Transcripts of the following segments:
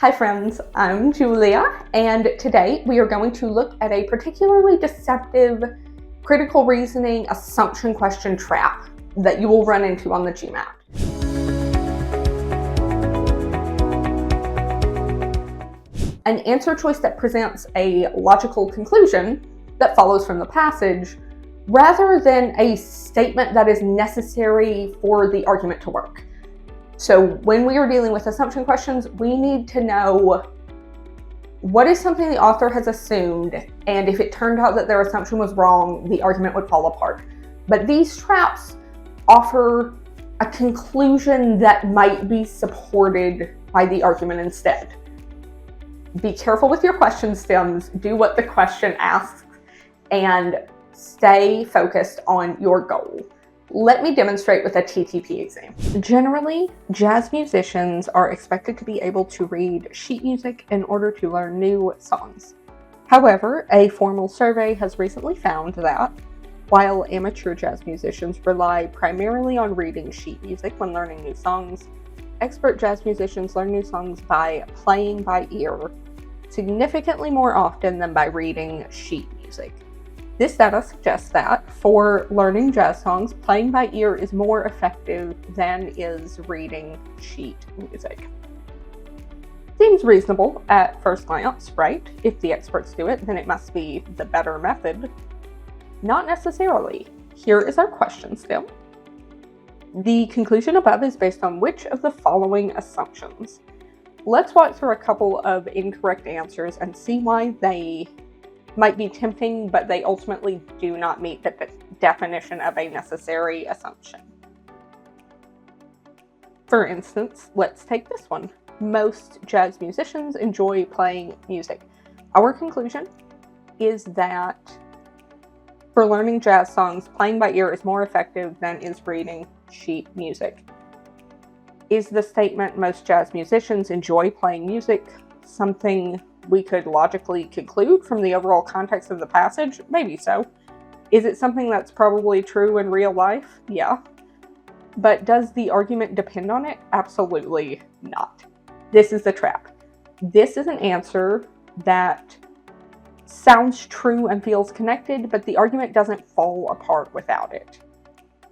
Hi friends, I'm Julia, and today we are going to look at a particularly deceptive critical reasoning assumption question trap that you will run into on the GMAT. An answer choice that presents a logical conclusion that follows from the passage, rather than a statement that is necessary for the argument to work. So when we are dealing with assumption questions, we need to know what is something the author has assumed, and if it turned out that their assumption was wrong, the argument would fall apart. But these traps offer a conclusion that might be supported by the argument instead. Be careful with your question stems, do what the question asks, and stay focused on your goal. Let me demonstrate with a TTP exam. Generally, jazz musicians are expected to be able to read sheet music in order to learn new songs. However, a formal survey has recently found that while amateur jazz musicians rely primarily on reading sheet music when learning new songs, expert jazz musicians learn new songs by playing by ear significantly more often than by reading sheet music. This data suggests that for learning jazz songs, playing by ear is more effective than is reading sheet music. Seems reasonable at first glance, right? If the experts do it, then it must be the better method. Not necessarily. Here is our question still. The conclusion above is based on which of the following assumptions? Let's walk through a couple of incorrect answers and see why they might be tempting, but they ultimately do not meet the definition of a necessary assumption. For instance, let's take this one. Most jazz musicians enjoy playing music. Our conclusion is that for learning jazz songs, playing by ear is more effective than is reading sheet music. Is the statement most jazz musicians enjoy playing music something we could logically conclude from the overall context of the passage? Maybe so. Is it something that's probably true in real life? Yeah. But does the argument depend on it? Absolutely not. This is the trap. This is an answer that sounds true and feels connected, but the argument doesn't fall apart without it.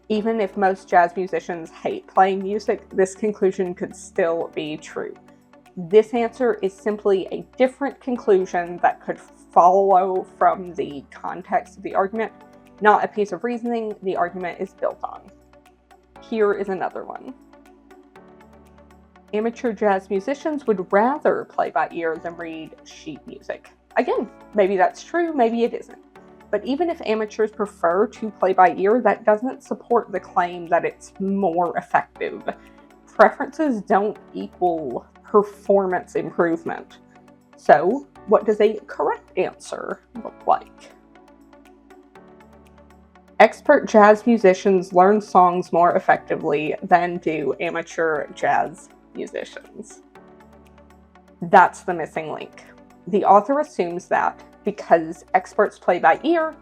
Even if most jazz musicians hate playing music, this conclusion could still be true. This answer is simply a different conclusion that could follow from the context of the argument, not a piece of reasoning the argument is built on. Here is another one. Amateur jazz musicians would rather play by ear than read sheet music. Again, maybe that's true, maybe it isn't. But even if amateurs prefer to play by ear, that doesn't support the claim that it's more effective. Preferences don't equal performance improvement. So, what does a correct answer look like? Expert jazz musicians learn songs more effectively than do amateur jazz musicians. That's the missing link. The author assumes that because experts play by ear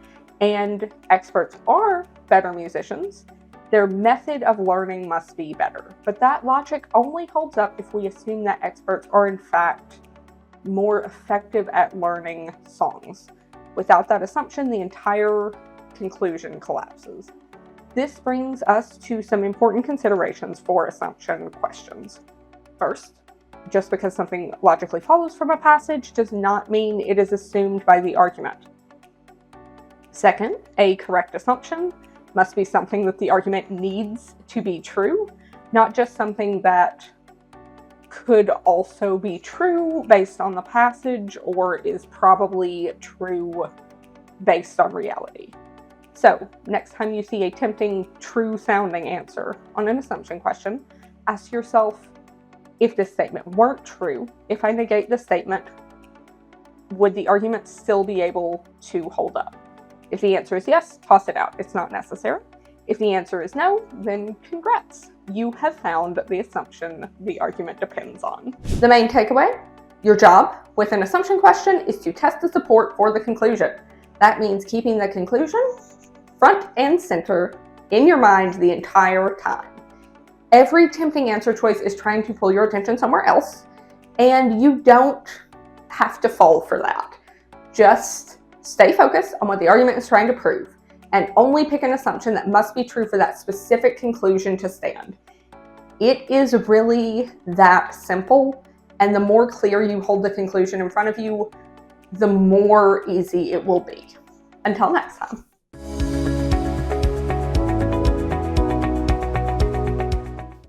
and experts are better musicians, their method of learning must be better. But that logic only holds up if we assume that experts are in fact more effective at learning songs. Without that assumption, the entire conclusion collapses. This brings us to some important considerations for assumption questions. First, just because something logically follows from a passage does not mean it is assumed by the argument. Second, a correct assumption must be something that the argument needs to be true, not just something that could also be true based on the passage or is probably true based on reality. So, next time you see a tempting, true-sounding answer on an assumption question, ask yourself, if this statement weren't true, if I negate the statement, would the argument still be able to hold up? If the answer is yes, toss it out. It's not necessary. If the answer is no, then congrats. You have found the assumption the argument depends on. The main takeaway, your job with an assumption question is to test the support for the conclusion. That means keeping the conclusion front and center in your mind the entire time. Every tempting answer choice is trying to pull your attention somewhere else, And you don't have to fall for that. Just stay focused on what the argument is trying to prove, and only pick an assumption that must be true for that specific conclusion to stand. It is really that simple, and the more clear you hold the conclusion in front of you, the more easy it will be. Until next time.